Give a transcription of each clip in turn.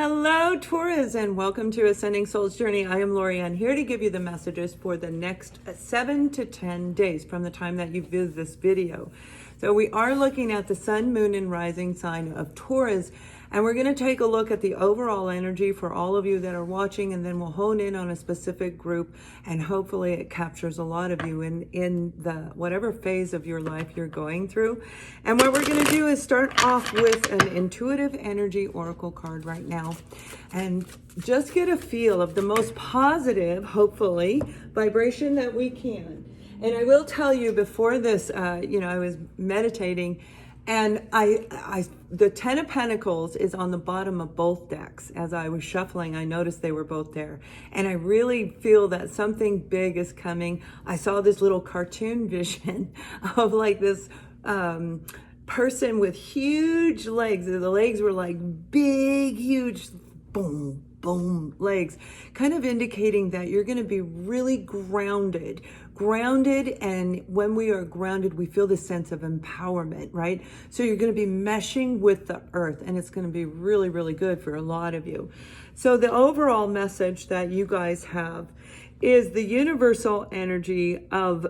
Hello, Taurus, and welcome to Ascending Souls Journey. I am Lorianne, here to give you the messages for the next 7 to 10 days from the time that you view this video. So we are looking at the sun, moon, and rising sign of Taurus, and we're going to take a look at the overall energy for all of you that are watching, and then we'll hone in on a specific group, and hopefully it captures a lot of you in the whatever phase of your life you're going through. And what we're going to do is start off with an intuitive energy oracle card right now, and just get a feel of the most positive, hopefully, vibration that we can. And I will tell you, before this, I was meditating, and the Ten of Pentacles is on the bottom of both decks. As I was shuffling, I noticed they were both there. And I really feel that something big is coming. I saw this little cartoon vision of like this person with huge legs. The legs were like big, huge, boom, boom legs, kind of indicating that you're going to be really grounded. And when we are grounded, we feel this sense of empowerment, right? So you're going to be meshing with the earth, and it's going to be really, really good for a lot of you. So the overall message that you guys have is the universal energy of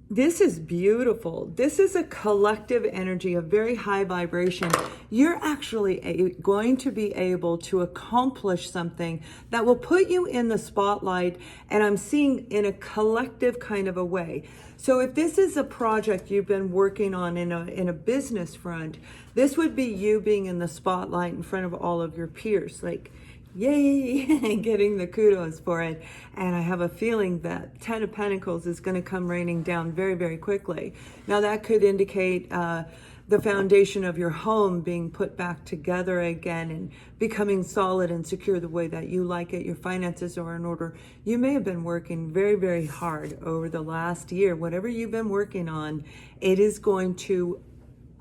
this is beautiful. This is a collective energy, a very high vibration. You're actually going to be able to accomplish something that will put you in the spotlight, and I'm seeing in a collective kind of a way. So if this is a project you've been working on in a business front, this would be you being in the spotlight in front of all of your peers, like, yay, getting the kudos for it. And I have a feeling that Ten of Pentacles is going to come raining down very, very quickly. Now that could indicate the foundation of your home being put back together again and becoming solid and secure the way that you like it. Your finances are in order. You may have been working very, very hard over the last year. Whatever you've been working on, it is going to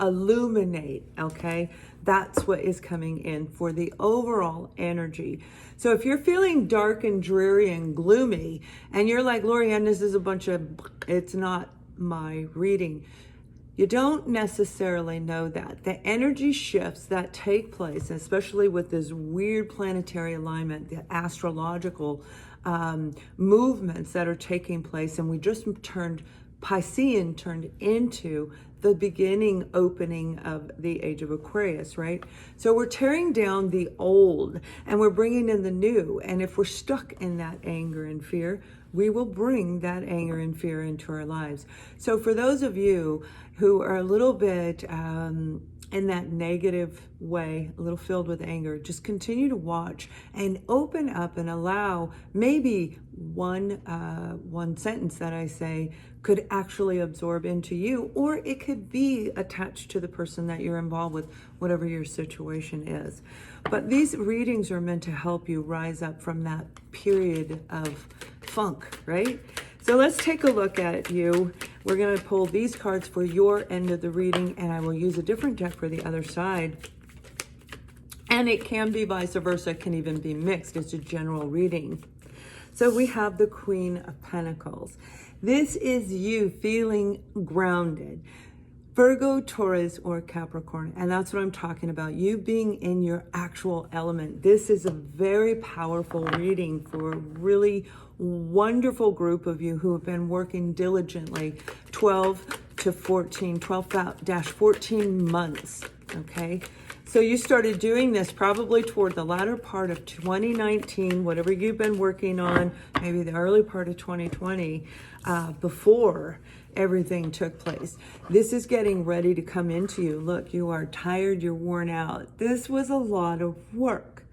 illuminate, okay? That's what is coming in for the overall energy. So if you're feeling dark and dreary and gloomy, and you're like, Lorianne, this is a bunch of, it's not my reading. You don't necessarily know that. The energy shifts that take place, especially with this weird planetary alignment, the astrological movements that are taking place, and we just turned Piscean turned into the beginning opening of the age of Aquarius, right? So we're tearing down the old and we're bringing in the new. And if we're stuck in that anger and fear, we will bring that anger and fear into our lives. So for those of you who are a little bit in that negative way, a little filled with anger, just continue to watch and open up and allow maybe one sentence that I say could actually absorb into you, or it could be attached to the person that you're involved with, whatever your situation is. But these readings are meant to help you rise up from that period of funk, right? So let's take a look at you. We're going to pull these cards for your end of the reading, and I will use a different deck for the other side. And it can be vice versa, it can even be mixed. It's a general reading. So we have the Queen of Pentacles. This is you feeling grounded. Virgo, Taurus, or Capricorn. And that's what I'm talking about. You being in your actual element. This is a very powerful reading for a really wonderful group of you who have been working diligently 12-14 months. Okay. So you started doing this probably toward the latter part of 2019, whatever you've been working on, maybe the early part of 2020, before everything took place. This is getting ready to come into you. Look, you are tired, you're worn out. This was a lot of work.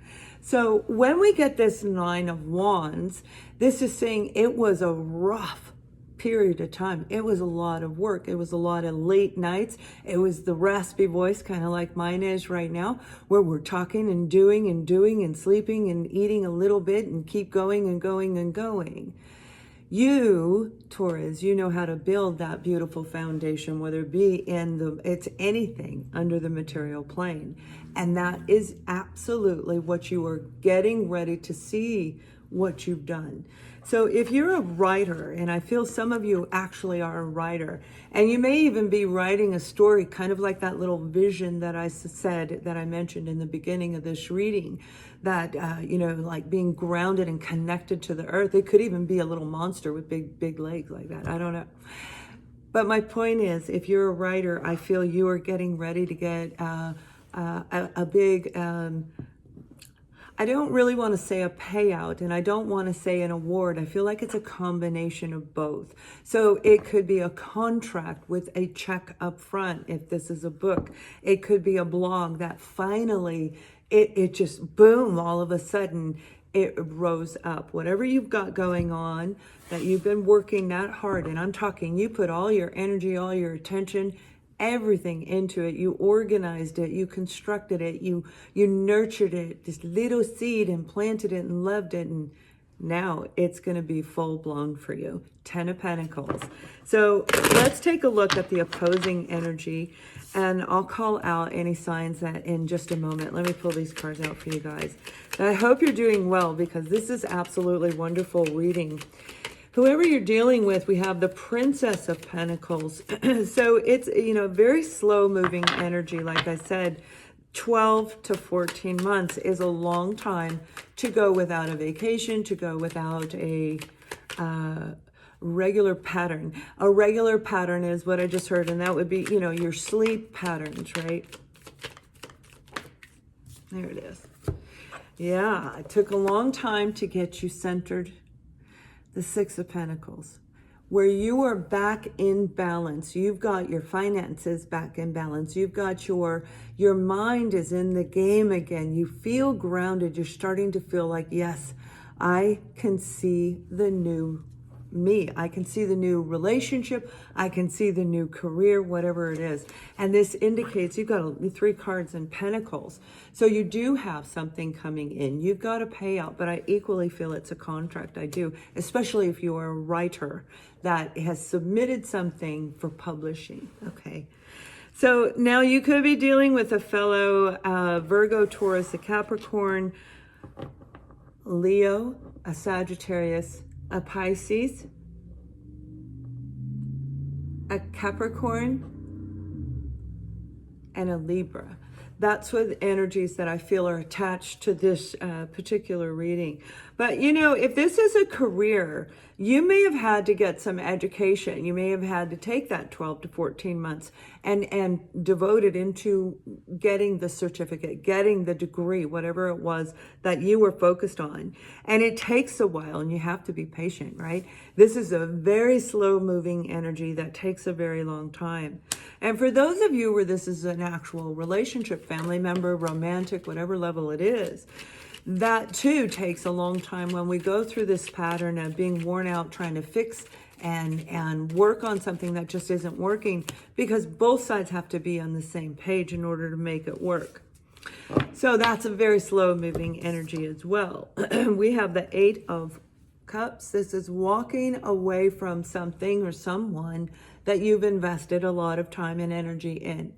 So when we get this Nine of Wands, this is saying it was a rough period of time. It was a lot of work. It was a lot of late nights. It was the raspy voice, kind of like mine is right now, where we're talking and doing and sleeping and eating a little bit and keep going and going and going. You, Taurus, you know how to build that beautiful foundation, whether it be it's anything under the material plane. And that is absolutely what you are getting ready to see what you've done. So if you're a writer, and I feel some of you actually are a writer, and you may even be writing a story, kind of like that little vision that I said, that I mentioned in the beginning of this reading, that, like being grounded and connected to the earth. It could even be a little monster with big legs like that. I don't know. But my point is, if you're a writer, I feel you are getting ready to get a big, I don't really want to say a payout, and I don't want to say an award. I feel like it's a combination of both. So it could be a contract with a check up front if this is a book. It could be a blog that finally, it just boom, all of a sudden, it rose up. Whatever you've got going on, that you've been working that hard, and I'm talking, you put all your energy, all your attention, everything into it. You organized it, you constructed it, you nurtured it, this little seed, and planted it and loved it, and now it's going to be full blown for you. 10 of Pentacles. So let's take a look at the opposing energy, and I'll call out any signs that in just a moment. Let me pull these cards out for you guys. And I hope you're doing well, because this is absolutely wonderful reading. Whoever you're dealing with, we have the Princess of Pentacles. So it's, very slow moving energy. Like I said, 12 to 14 months is a long time to go without a vacation, to go without a regular pattern. A regular pattern is what I just heard, and that would be, your sleep patterns, right? There it is. Yeah, it took a long time to get you centered. The Six of Pentacles, where you are back in balance. You've got your finances back in balance. You've got your mind is in the game again. You feel grounded. You're starting to feel like, yes, I can see the new me. I can see the new relationship. I can see the new career, whatever it is. And this indicates you've got 3 cards in Pentacles. So you do have something coming in. You've got a payout, but I equally feel it's a contract. I do, especially if you are a writer that has submitted something for publishing. Okay. So now you could be dealing with a fellow Virgo, Taurus, a Capricorn, Leo, a Sagittarius, a Pisces, a Capricorn, and a Libra. That's what energies that I feel are attached to this particular reading. But if this is a career, you may have had to get some education. You may have had to take that 12 to 14 months and devote it into getting the certificate, getting the degree, whatever it was that you were focused on. And it takes a while, and you have to be patient, right? This is a very slow moving energy that takes a very long time. And for those of you where this is an actual relationship, family member, romantic, whatever level it is, that too takes a long time. When we go through this pattern of being worn out, trying to fix and work on something that just isn't working, because both sides have to be on the same page in order to make it work. So that's a very slow moving energy as well. We have the 8 of Cups. This is walking away from something or someone that you've invested a lot of time and energy in.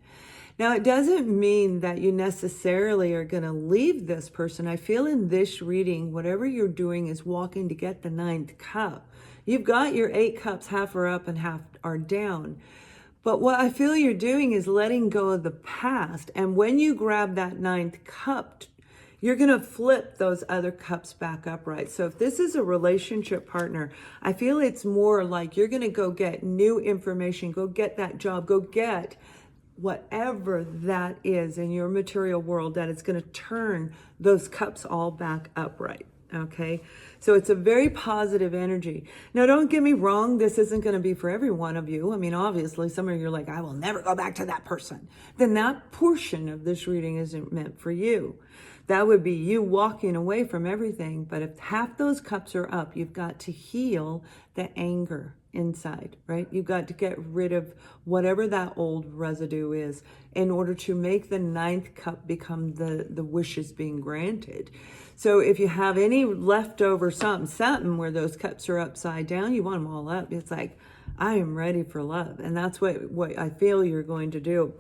Now, it doesn't mean that you necessarily are going to leave this person. I feel in this reading, whatever you're doing is walking to get the 9th cup. You've got your 8 cups, half are up and half are down. But what I feel you're doing is letting go of the past. And when you grab that 9th cup, you're going to flip those other cups back upright. So if this is a relationship partner, I feel it's more like you're going to go get new information, go get that job, go get whatever that is in your material world that is going to turn those cups all back upright. Okay, so it's a very positive energy. Now, don't get me wrong, this isn't going to be for every one of you. I mean, obviously, some of you are like, I will never go back to that person. Then that portion of this reading isn't meant for you. That would be you walking away from everything. But if half those cups are up, you've got to heal the anger inside, right? You've got to get rid of whatever that old residue is in order to make the 9th cup become the wishes being granted. So if you have any leftover something where those cups are upside down, you want them all up. It's like, I am ready for love. And that's what I feel you're going to do.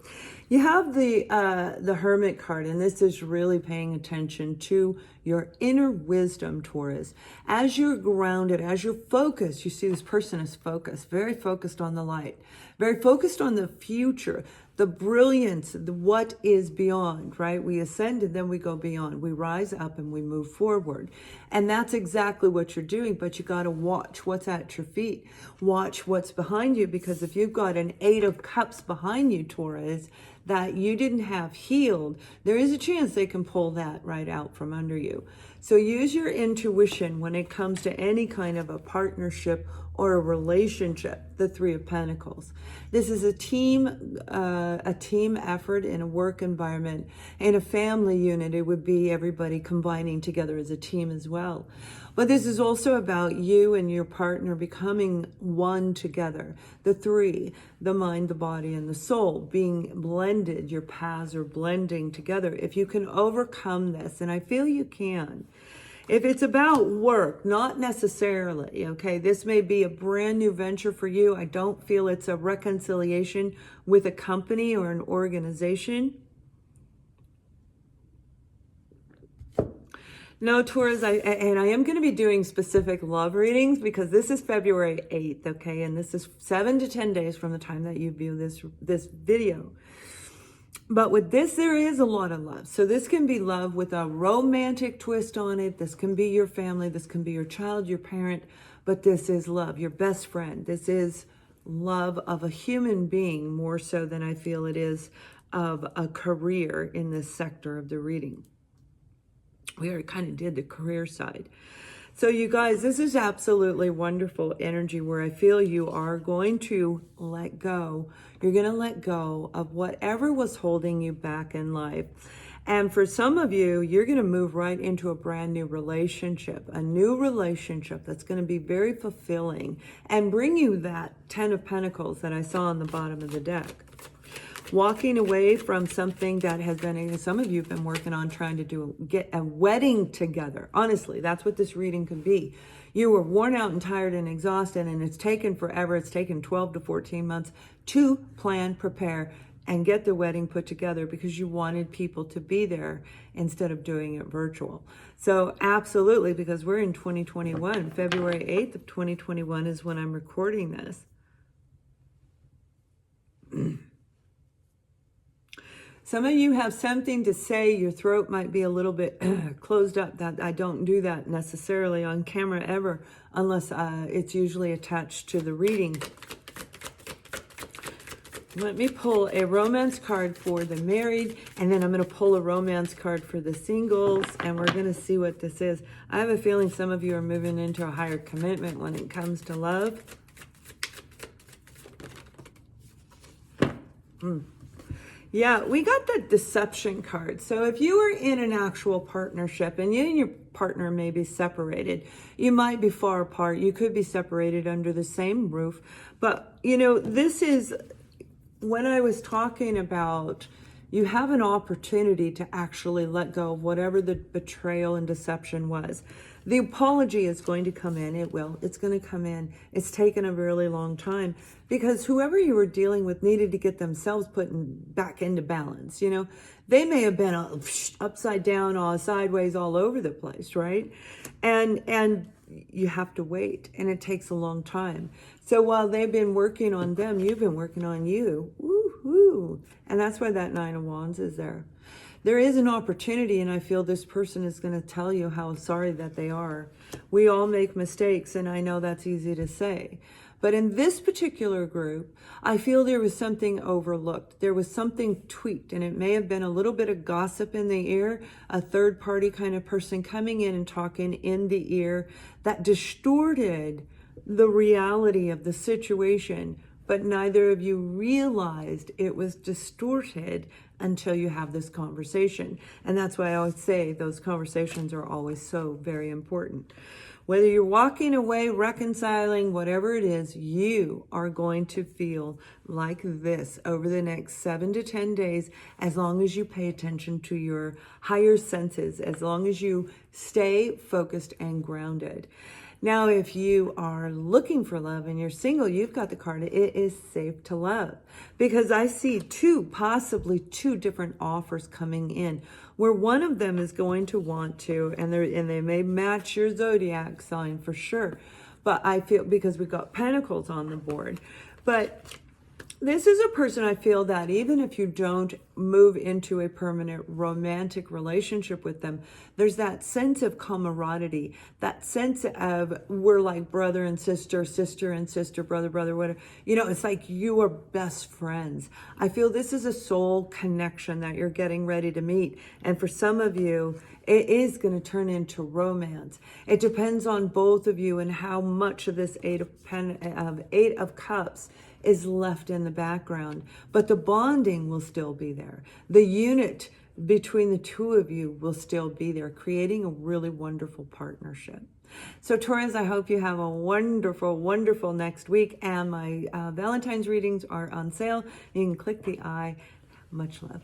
You have the Hermit card, and this is really paying attention to your inner wisdom, Taurus. As you're grounded, as you're focused, you see this person is focused, very focused on the light, very focused on the future, the brilliance, what is beyond, right? We ascend and then we go beyond. We rise up and we move forward. And that's exactly what you're doing, but you got to watch what's at your feet. Watch what's behind you, because if you've got an 8 of Cups behind you, Taurus, that you didn't have healed, there is a chance they can pull that right out from under you. So use your intuition when it comes to any kind of a partnership or a relationship, the 3 of Pentacles. This is a team effort in a work environment. In a family unit, it would be everybody combining together as a team as well. But this is also about you and your partner becoming one together. The 3, the mind, the body, and the soul being blended. Your paths are blending together. If you can overcome this, and I feel you can. If it's about work, not necessarily, okay? This may be a brand new venture for you. I don't feel it's a reconciliation with a company or an organization. No, Taurus, I am going to be doing specific love readings because this is February 8th, okay? And this is 7 to 10 days from the time that you view this video. But with this, there is a lot of love. So this can be love with a romantic twist on it. This can be your family. This can be your child, your parent. But this is love, your best friend. This is love of a human being more so than I feel it is of a career in this sector of the reading. We already kind of did the career side. So you guys, this is absolutely wonderful energy where I feel you are going to let go. You're going to let go of whatever was holding you back in life. And for some of you, you're going to move right into a brand new relationship, a new relationship that's going to be very fulfilling and bring you that 10 of Pentacles that I saw on the bottom of the deck. Walking away from something that has been, some of you have been working on trying to get a wedding together. Honestly, that's what this reading could be. You were worn out and tired and exhausted, and it's taken forever. It's taken 12 to 14 months to plan, prepare, and get the wedding put together because you wanted people to be there instead of doing it virtual. So absolutely, because we're in 2021, February 8th of 2021 is when I'm recording this. Some of you have something to say. Your throat might be a little bit closed up. That I don't do that necessarily on camera ever, unless it's usually attached to the reading. Let me pull a romance card for the married, and then I'm going to pull a romance card for the singles, and we're going to see what this is. I have a feeling some of you are moving into a higher commitment when it comes to love. Yeah, we got the deception card. So if you are in an actual partnership and you and your partner may be separated, you might be far apart. You could be separated under the same roof. But, you know, this is when I was talking about you have an opportunity to actually let go of whatever the betrayal and deception was. The apology is going to come in. It will. It's going to come in. It's taken a really long time because whoever you were dealing with needed to get themselves put back into balance. You know, they may have been upside down, all sideways, all over the place, right? And you have to wait, and it takes a long time. So while they've been working on them, you've been working on you. Woo-hoo. And that's why that 9 of Wands is there. There is an opportunity, and I feel this person is going to tell you how sorry that they are. We all make mistakes, and I know that's easy to say. But in this particular group, I feel there was something overlooked. There was something tweaked, and it may have been a little bit of gossip in the ear, a third-party kind of person coming in and talking in the ear that distorted the reality of the situation, but neither of you realized it was distorted until you have this conversation. And that's why I always say those conversations are always so very important. Whether you're walking away, reconciling, whatever it is, you are going to feel like this over the next 7 to 10 days, as long as you pay attention to your higher senses, as long as you stay focused and grounded. Now, if you are looking for love and you're single, you've got the card, it is safe to love. Because I see possibly two different offers coming in, where one of them is going to want to, and they may match your zodiac sign for sure. But I feel, because we've got Pentacles on the board, but this is a person, I feel that even if you don't move into a permanent romantic relationship with them, there's that sense of camaraderie, that sense of we're like brother and sister, sister and sister, brother, brother, whatever. You know, it's like you are best friends. I feel this is a soul connection that you're getting ready to meet. And for some of you, it is going to turn into romance. It depends on both of you and how much of this Eight of Cups is left in the background, but the bonding will still be there. The unit between the two of you will still be there, creating a really wonderful partnership. So Taurus, I hope you have a wonderful, wonderful next week. And my Valentine's readings are on sale. You can click the I. Much love.